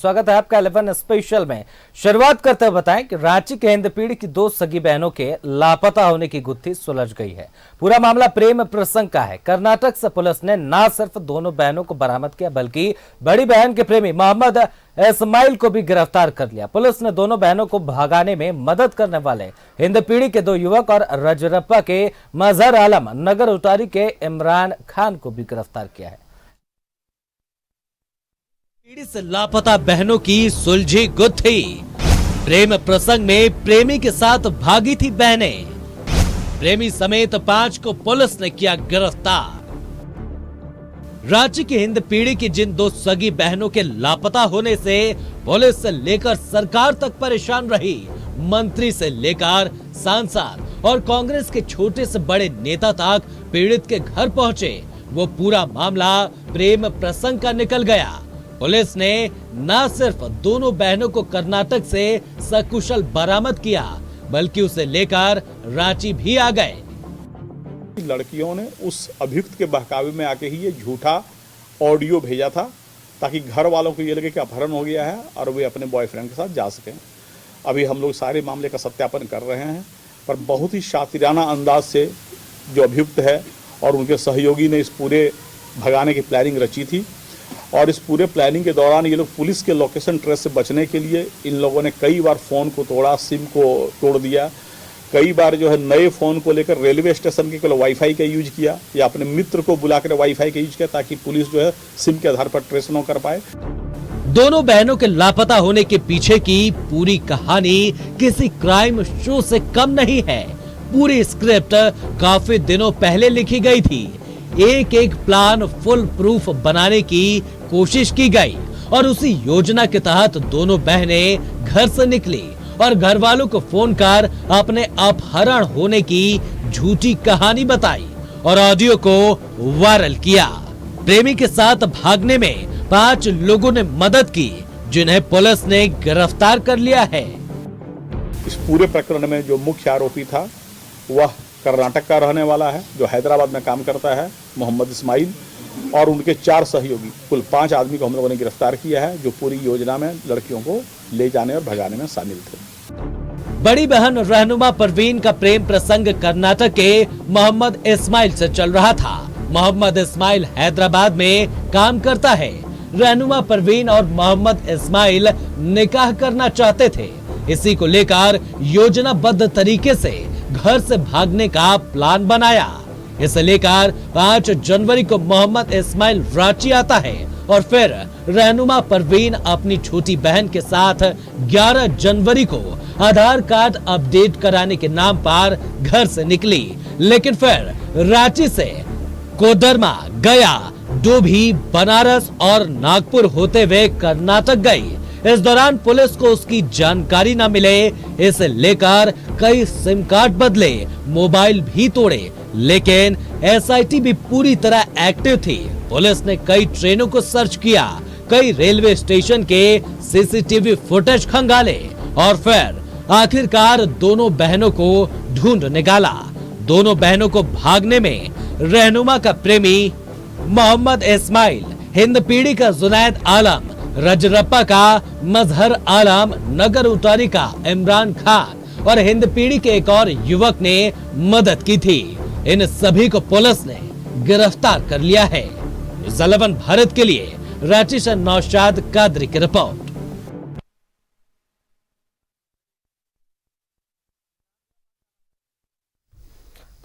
स्वागत है आपका 11 स्पेशल में। शुरुआत करते हुए बताएं कि रांची के हिंदपीढ़ी की दो सगी बहनों के लापता होने की गुत्थी सुलझ गई है। पूरा मामला प्रेम प्रसंग का है। कर्नाटक से पुलिस ने न सिर्फ दोनों बहनों को बरामद किया बल्कि बड़ी बहन के प्रेमी मोहम्मद इस्माइल को भी गिरफ्तार कर लिया। पुलिस ने दोनों बहनों को भगाने में मदद करने वाले हिंदपीढ़ी के दो युवक और रजरप्पा के मजहर आलम नगर उटारी के इमरान खान को भी गिरफ्तार किया है। पीढ़ी से लापता बहनों की सुलझी गुत्थी। प्रेम प्रसंग में प्रेमी के साथ भागी थी बहनें। प्रेमी समेत 5 को पुलिस ने किया गिरफ्तार। रांची की हिंदपीढ़ी की जिन दो सगी बहनों के लापता होने से पुलिस से लेकर सरकार तक परेशान रही, मंत्री से लेकर सांसद और कांग्रेस के छोटे से बड़े नेता तक पीड़ित के घर पहुंचे, वो पूरा मामला प्रेम प्रसंग का निकल गया। पुलिस ने न सिर्फ दोनों बहनों को कर्नाटक से सकुशल बरामद किया बल्कि उसे लेकर रांची भी आ गए। लड़कियों ने उस अभियुक्त के बहकावे में आके ही ये झूठा ऑडियो भेजा था ताकि घर वालों को ये लगे कि अपहरण हो गया है और वे अपने बॉयफ्रेंड के साथ जा सकें। अभी हम लोग सारे मामले का सत्यापन कर रहे हैं, पर बहुत ही शातिराना अंदाज से जो अभियुक्त है और उनके सहयोगी ने इस पूरे भगाने की प्लानिंग रची थी। और इस पूरे प्लानिंग के दौरान ये लोग पुलिस के लोकेशन ट्रेस से बचने के लिए इन लोगों ने कई बार फ़ोन को तोड़ा, सिम को तोड़ दिया, कई बार जो है नए फ़ोन को लेकर रेलवे स्टेशन के केवल वाईफाई का यूज किया या अपने मित्र को बुलाकर वाईफाई का यूज किया ताकि पुलिस जो है सिम के आधार पर ट्रेस न कर पाए। दोनों बहनों के लापता होने के पीछे की पूरी कहानी किसी क्राइम शो से कम नहीं है। पूरी स्क्रिप्ट काफी दिनों पहले लिखी गई थी। एक एक प्लान फुल प्रूफ बनाने की कोशिश की गई और उसी योजना के तहत दोनों बहनें घर से निकली और घर वालों को फोन कर अपने अपहरण होने की झूठी कहानी बताई और ऑडियो को वायरल किया। प्रेमी के साथ भागने में 5 लोगों ने मदद की जिन्हें पुलिस ने गिरफ्तार कर लिया है। इस पूरे प्रकरण में जो मुख्य आरोपी था वह कर्नाटक का रहने वाला है जो हैदराबाद में काम करता है, मोहम्मद इस्माइल, और उनके 4 सहयोगी, कुल 5 आदमी को हम लोगों ने गिरफ्तार किया है जो पूरी योजना में लड़कियों को ले जाने और भगाने में शामिल थे। बड़ी बहन रहनुमा परवीन का प्रेम प्रसंग कर्नाटक के मोहम्मद इस्माइल से चल रहा था। मोहम्मद इस्माइल हैदराबाद में काम करता है। रहनुमा परवीन और मोहम्मद इस्माइल निकाह करना चाहते थे। इसी को लेकर योजनाबद्ध तरीके से घर से भागने का प्लान बनाया। इसे लेकर 5 जनवरी को मोहम्मद इस्माइल रांची आता है और फिर रहनुमा परवीन अपनी छोटी बहन के साथ 11 जनवरी को आधार कार्ड अपडेट कराने के नाम पर घर से निकली, लेकिन फिर रांची से कोडरमा, गया, डोभी, बनारस और नागपुर होते हुए कर्नाटक गई। इस दौरान पुलिस को उसकी जानकारी न मिले, इसे लेकर कई सिम कार्ड बदले, मोबाइल भी तोड़े, लेकिन एसआईटी भी पूरी तरह एक्टिव थी। पुलिस ने कई ट्रेनों को सर्च किया, कई रेलवे स्टेशन के सीसीटीवी फुटेज खंगाले और फिर आखिरकार दोनों बहनों को ढूंढ निकाला। दोनों बहनों को भागने में रहनुमा का प्रेमी मोहम्मद इस्माइल, हिंदपीढ़ी का जुनैद आलम, रजरप्पा का मजहर आलम, नगर उटारी का इमरान खान और हिंदपीढ़ी के एक और युवक ने मदद की थी। इन सभी को पुलिस ने गिरफ्तार कर लिया है। 11 भारत के लिए रांची से नौशाद कादरी की रिपोर्ट।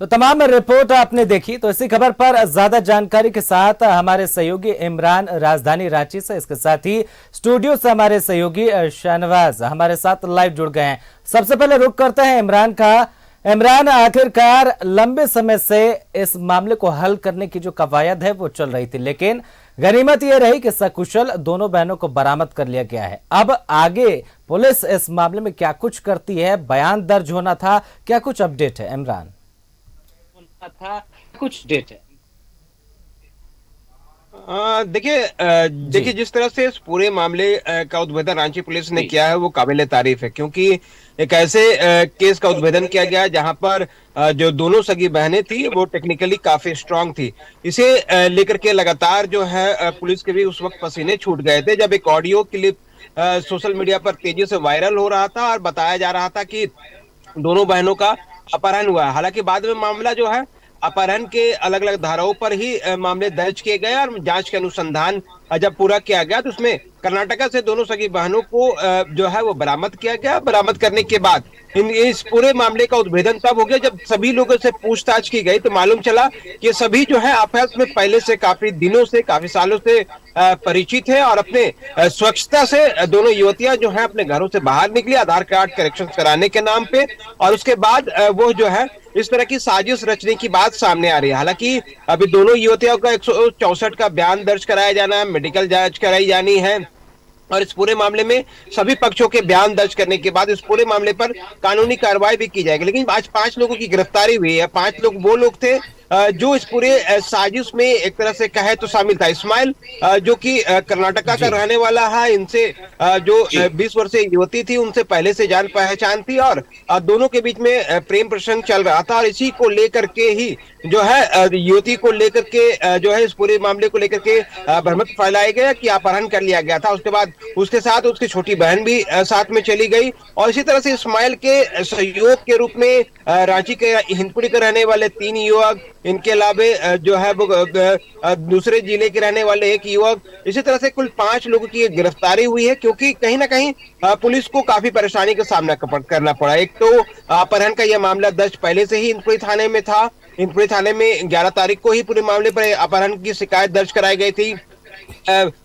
तो तमाम रिपोर्ट आपने देखी। तो इसी खबर पर ज्यादा जानकारी के साथ हमारे सहयोगी इमरान राजधानी रांची से, इसके साथ ही स्टूडियो से हमारे सहयोगी शाहनवाज हमारे साथ लाइव जुड़ गए हैं। सबसे पहले रुक करते हैं इमरान का। इमरान, आखिरकार लंबे समय से इस मामले को हल करने की जो कवायद है वो चल रही थी, लेकिन गनीमत ये रही कि सकुशल दोनों बहनों को बरामद कर लिया गया है। अब आगे पुलिस इस मामले में क्या कुछ करती है? बयान दर्ज होना था, क्या कुछ अपडेट है इमरान? कुछ डेट है। देखिए जिस तरह से इस पूरे मामले का उद्भेदन रांची पुलिस ने किया है वो काबिले तारीफ है, क्योंकि एक ऐसे केस का उद्भेदन किया गया जहां पर जो दोनों सगी बहनें थी वो टेक्निकली काफी स्ट्रांग थी। इसे लेकर के लगातार जो है पुलिस के भी उस वक्त पसीने छूट गए थे जब एक ऑडियो क्लिप सोशल मीडिया पर तेजी से वायरल हो रहा था और बताया जा रहा था कि दोनों बहनों का अपहरण हुआ है। हालांकि बाद में मामला जो है अपहरण के अलग अलग धाराओं पर ही मामले दर्ज किए गए और जांच के अनुसंधान जब पूरा किया गया तो उसमें कर्नाटका से दोनों सगी बहनों को जो है वो बरामद किया गया। बरामद करने के बाद इस पूरे मामले का उद्भेदन तब हो गया जब सभी लोगों से पूछताछ की गई तो मालूम चला कि सभी जो है आपस में पहले से काफी दिनों से काफी सालों से परिचित है और अपने स्वच्छता से दोनों युवतियां जो है अपने घरों से बाहर निकली आधार कार्ड करेक्शन कराने के नाम पे और उसके बाद वो जो है इस तरह की साजिश रचने की बात सामने आ रही है। हालांकि अभी दोनों युवतियों का 164 का बयान दर्ज कराया जाना है, मेडिकल जांच कराई जानी है और इस पूरे मामले में सभी पक्षों के बयान दर्ज करने के बाद इस पूरे मामले पर कानूनी कार्रवाई भी की जाएगी। लेकिन आज 5 लोगों की गिरफ्तारी हुई है। 5 लोग वो लोग थे जो इस पूरे साजिश में एक तरह से कहे तो शामिल था। इस्माइल जो कि कर्नाटका का रहने वाला है, इनसे जो 20 वर्षीय युवती थी उनसे पहले से जान पहचान थी और दोनों के बीच में प्रेम प्रसंग चल रहा था और इसी को लेकर के ही जो है युवती को लेकर के जो है इस पूरे मामले को लेकर के भ्रमित फैलाया गया कि अपहरण कर लिया गया था। उसके बाद उसके साथ उसकी छोटी बहन भी साथ में चली गई और इसी तरह से इस्माइल के सहयोग के रूप में रांची के हिंदपुरी के रहने वाले 3 युवक, इनके अलावा जो है वो दूसरे जिले के रहने वाले 1 युवक, इसी तरह से कुल 5 लोगों की गिरफ्तारी हुई है क्योंकि कहीं ना कहीं पुलिस को काफी परेशानी का सामना करना पड़ा। एक तो अपहरण का यह मामला दर्ज पहले से ही हिंदपुरी थाने में था। हिंदपुरी थाने में 11 तारीख को ही पूरे मामले पर अपहरण की शिकायत दर्ज कराई गई थी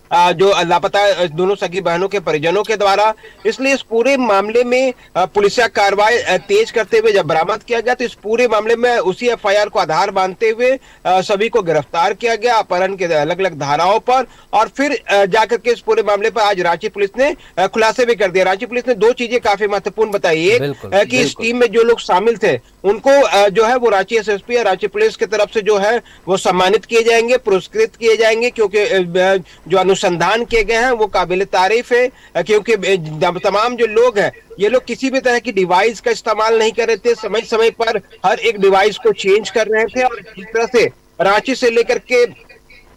जो लापता दोनों सगी बहनों के परिजनों के द्वारा। इसलिए इस पूरे मामले में पुलिसिया कार्रवाई तेज करते हुए जब बरामद किया गया तो इस पूरे मामले में उसी एफआईआर को आधार मानते हुए सभी को गिरफ्तार किया गया अपहरण के अलग अलग धाराओं पर और फिर जाकर के इस पूरे मामले पर आज रांची पुलिस ने खुलासे भी कर दिया। रांची पुलिस ने 2 चीजें काफी महत्वपूर्ण बताई। एक कि इस टीम में जो लोग शामिल थे उनको जो है वो रांची एसएसपी या रांची पुलिस की तरफ से जो है वो सम्मानित किए जाएंगे, पुरस्कृत किए जाएंगे क्योंकि जो अनुसंधान किए गए हैं वो काबिल तारीफ है। क्योंकि तमाम जो लोग हैं ये लोग किसी भी तरह की डिवाइस का इस्तेमाल नहीं कर रहे थे, समय समय पर हर एक डिवाइस को चेंज कर रहे थे और जिस तरह से रांची से लेकर के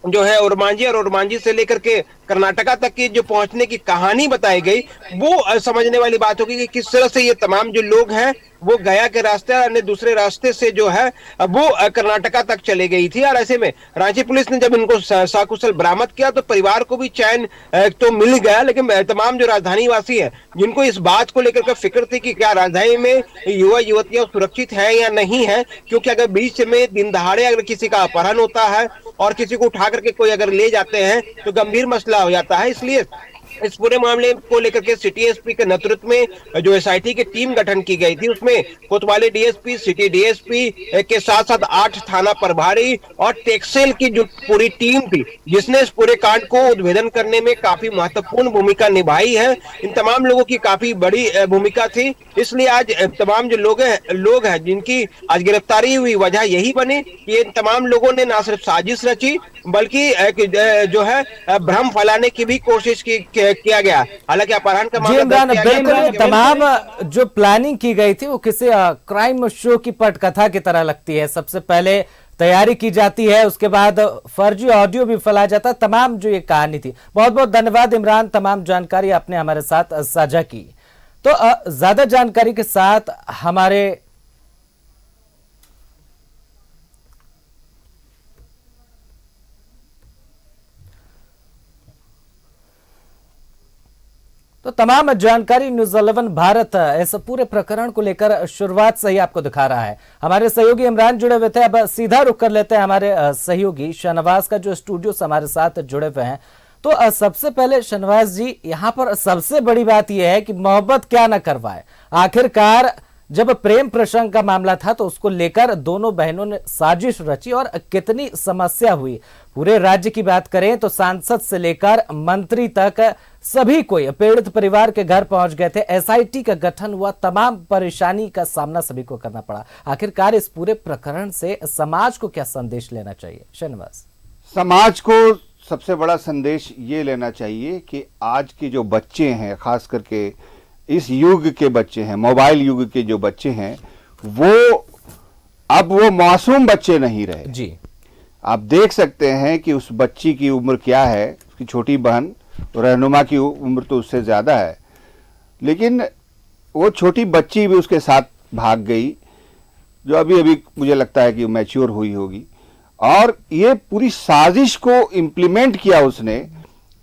जो है ओरमांझी और ओरमांझी से लेकर के कर्नाटका तक की जो पहुंचने की कहानी बताई गई वो समझने वाली बात होगी कि किस तरह से ये तमाम जो लोग हैं वो गया के रास्ते और अन्य दूसरे रास्ते से जो है वो कर्नाटका तक चले गई थी। और ऐसे में रांची पुलिस ने जब इनको सकुशल बरामद किया तो परिवार को भी चैन तो मिल गया, लेकिन तमाम जो राजधानी वासी हैं जिनको इस बात को लेकर के फिक्र थी कि क्या राजधानी में युवा युवतियां सुरक्षित है या नहीं है, क्योंकि अगर बीच में दिन दहाड़े अगर किसी का अपहरण होता है और किसी को उठा करके कोई अगर ले जाते हैं तो गंभीर मसला हो जाता है। इसलिए इस पूरे मामले को लेकर के सिटी एसपी के नेतृत्व में जो एसआईटी की टीम गठन की गई थी उसमें कोतवाली डीएसपी, सिटी डीएसपी के साथ साथ 8 थाना प्रभारी और टेक्सटाइल की जो पूरी टीम थी जिसने इस पूरे कांड को उद्भेदन करने में काफी महत्वपूर्ण भूमिका निभाई है। इन तमाम लोगों की काफी बड़ी भूमिका थी। इसलिए आज तमाम जो लोग हैं जिनकी आज गिरफ्तारी हुई वजह यही बने कि इन तमाम लोगों ने ना सिर्फ साजिश रची बल्कि जो है भ्रम फैलाने की भी कोशिश किया गया। हालांकि अपहरण का मामला बिल्कुल तमाम जो प्लानिंग की गई थी वो किसी क्राइम शो की पटकथा की तरह लगती है। सबसे पहले तैयारी की जाती है, उसके बाद फर्जी ऑडियो भी फैलाया जाता है। तमाम जो ये कहानी थी। बहुत बहुत धन्यवाद इमरान, तमाम जानकारी आपने हमारे साथ साझा की। तो ज्यादा जानकारी के साथ हमारे तो तमाम जानकारी न्यूज़ 11 भारत इस पूरे प्रकरण को लेकर शुरुआत से ही आपको दिखा रहा है। हमारे सहयोगी इमरान जुड़े हुए थे। अब सीधा रुक कर लेते हैं हमारे सहयोगी शाहनवाज का जो स्टूडियो से हमारे साथ जुड़े हुए हैं। तो सबसे पहले शाहनवाज जी, यहाँ पर सबसे बड़ी बात यह है कि मोहब्बत क्या न करवाए। आखिरकार जब प्रेम प्रसंग का मामला था तो उसको लेकर दोनों बहनों ने साजिश रची और कितनी समस्या हुई। पूरे राज्य की बात करें तो सांसद से लेकर मंत्री तक सभी कोई पीड़ित परिवार के घर पहुंच गए थे। एसआईटी का गठन हुआ, तमाम परेशानी का सामना सभी को करना पड़ा। आखिरकार इस पूरे प्रकरण से समाज को क्या संदेश लेना चाहिए शाहनवाज? समाज को सबसे बड़ा संदेश ये लेना चाहिए कि आज के जो बच्चे हैं, खास करके इस युग के बच्चे हैं, मोबाइल युग के जो बच्चे हैं, अब वो मासूम बच्चे नहीं रहे जी। आप देख सकते हैं कि उस बच्ची की उम्र क्या है, उसकी छोटी बहन रहनुमा की उम्र तो उससे ज़्यादा है, लेकिन वो छोटी बच्ची भी उसके साथ भाग गई, जो अभी अभी मुझे लगता है कि मैच्योर हुई होगी। और ये पूरी साजिश को इम्प्लीमेंट किया उसने,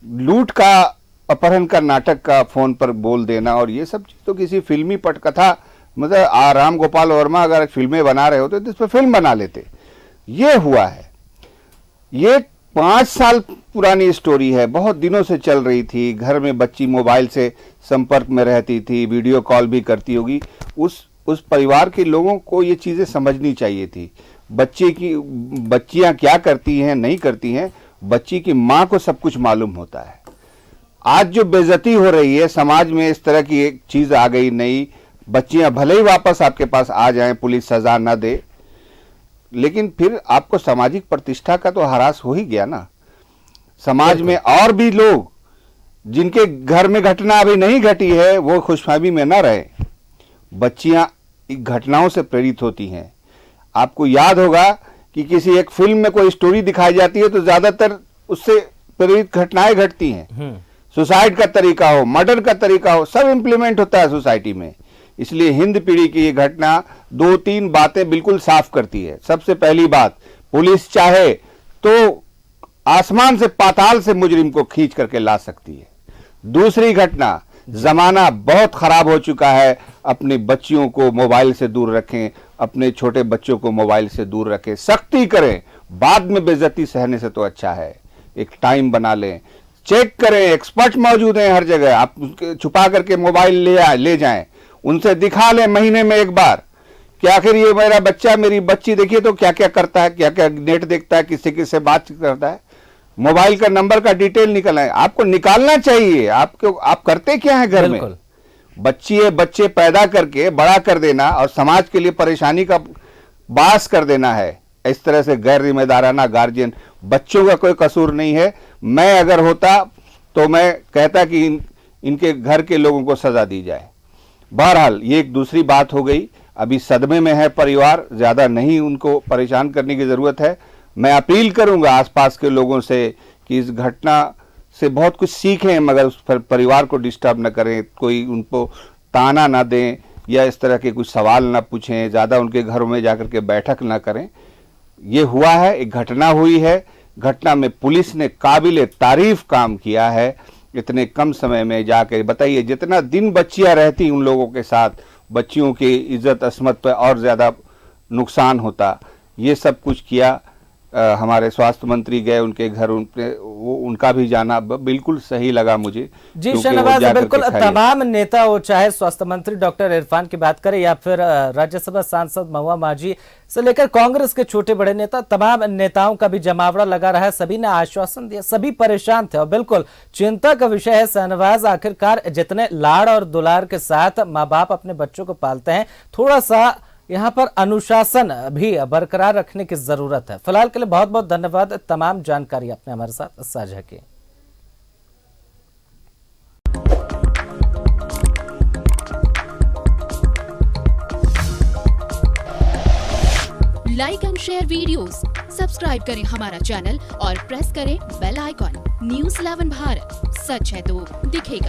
लूट का, अपहरण का, नाटक का फोन पर बोल देना, और ये सब चीज तो किसी फिल्मी पटकथा, मतलब राम गोपाल वर्मा अगर फिल्में बना रहे होते तो इस पर फिल्म बना लेते। ये हुआ है, ये 5 साल पुरानी स्टोरी है, बहुत दिनों से चल रही थी। घर में बच्ची मोबाइल से संपर्क में रहती थी, वीडियो कॉल भी करती होगी। उस परिवार के लोगों को ये चीजें समझनी चाहिए थी। बच्चियां क्या करती हैं, नहीं करती हैं, बच्ची की माँ को सब कुछ मालूम होता है। आज जो बेइज्जती हो रही है समाज में, इस तरह की एक चीज आ गई नई, बच्चियां भले ही वापस आपके पास आ जाएं, पुलिस सजा न दे, लेकिन फिर आपको सामाजिक प्रतिष्ठा का तो ह्रास हो ही गया ना। समाज में और भी लोग जिनके घर में घटना अभी नहीं घटी है वो खुशफहमी में न रहे। बच्चियां घटनाओं से प्रेरित होती हैं। आपको याद होगा कि किसी एक फिल्म में कोई स्टोरी दिखाई जाती है तो ज्यादातर उससे प्रेरित घटनाएं घटती हैं। सुसाइड का तरीका हो, मर्डर का तरीका हो, सब इंप्लीमेंट होता है सोसाइटी में। इसलिए हिंद पीढ़ी की ये घटना 2-3 बातें बिल्कुल साफ करती है। सबसे पहली बात, पुलिस चाहे तो आसमान से पाताल से मुजरिम को खींच करके ला सकती है। दूसरी घटना, जमाना बहुत खराब हो चुका है, अपनी बच्चियों को मोबाइल से दूर रखें, अपने छोटे बच्चों को मोबाइल से दूर रखें, सख्ती करें। बाद में बेइज्जती सहने से तो अच्छा है एक टाइम बना लें, चेक करें, एक्सपर्ट मौजूद हैं हर जगह, आप छुपा करके मोबाइल ले जाएं, उनसे दिखा लें महीने में एक बार कि आखिर ये मेरा बच्चा, मेरी बच्ची देखिए तो क्या क्या करता है, क्या क्या नेट देखता है, किससे किससे बात करता है, मोबाइल का नंबर का डिटेल निकलना है, आपको निकालना चाहिए। आप करते क्या है घर में? बच्चे पैदा करके बड़ा कर देना और समाज के लिए परेशानी का बास कर देना है। इस तरह से गैर जिम्मेदाराना गार्जियन, बच्चों का कोई कसूर नहीं है। मैं अगर होता तो मैं कहता कि इनके घर के लोगों को सजा दी जाए। बहरहाल ये एक दूसरी बात हो गई। अभी सदमे में है परिवार, ज्यादा नहीं उनको परेशान करने की जरूरत है। मैं अपील करूंगा आसपास के लोगों से कि इस घटना से बहुत कुछ सीखें, मगर उस परिवार को डिस्टर्ब न करें, कोई उनको ताना ना दें या इस तरह के कुछ सवाल ना पूछें, ज़्यादा उनके घरों में जाकर के बैठक ना करें। ये हुआ है, एक घटना हुई है, घटना में पुलिस ने काबिल तारीफ काम किया है। इतने कम समय में जाकर बताइए, जितना दिन बच्चियां रहती उन लोगों के साथ, बच्चियों की इज्जत अस्मत पर और ज़्यादा नुकसान होता। ये सब कुछ किया। हमारे स्वास्थ्य मंत्री गए उनके घर, उनका भी जाना बिल्कुल सही लगा मुझे। जी शहनवाज, बिल्कुल तमाम नेता हो, चाहे स्वास्थ्य मंत्री डॉक्टर इरफान की बात करें या फिर राज्यसभा सांसद महुआ माझी से लेकर कांग्रेस के छोटे बड़े नेता, तमाम नेताओं का भी जमावड़ा लगा रहा है। सभी ने आश्वासन दिया, सभी परेशान थे और बिल्कुल चिंता का विषय है शहनवाज। आखिरकार जितने लाड़ और दुलार के साथ माँ बाप अपने बच्चों को पालते हैं, थोड़ा सा यहाँ पर अनुशासन भी बरकरार रखने की जरूरत है। फिलहाल के लिए बहुत बहुत धन्यवाद, तमाम जानकारी आपने हमारे साथ साझा की। Like and share videos, subscribe करें हमारा चैनल और प्रेस करें बेल आइकॉन। न्यूज़ 11 भारत, सच है तो दिखेगा।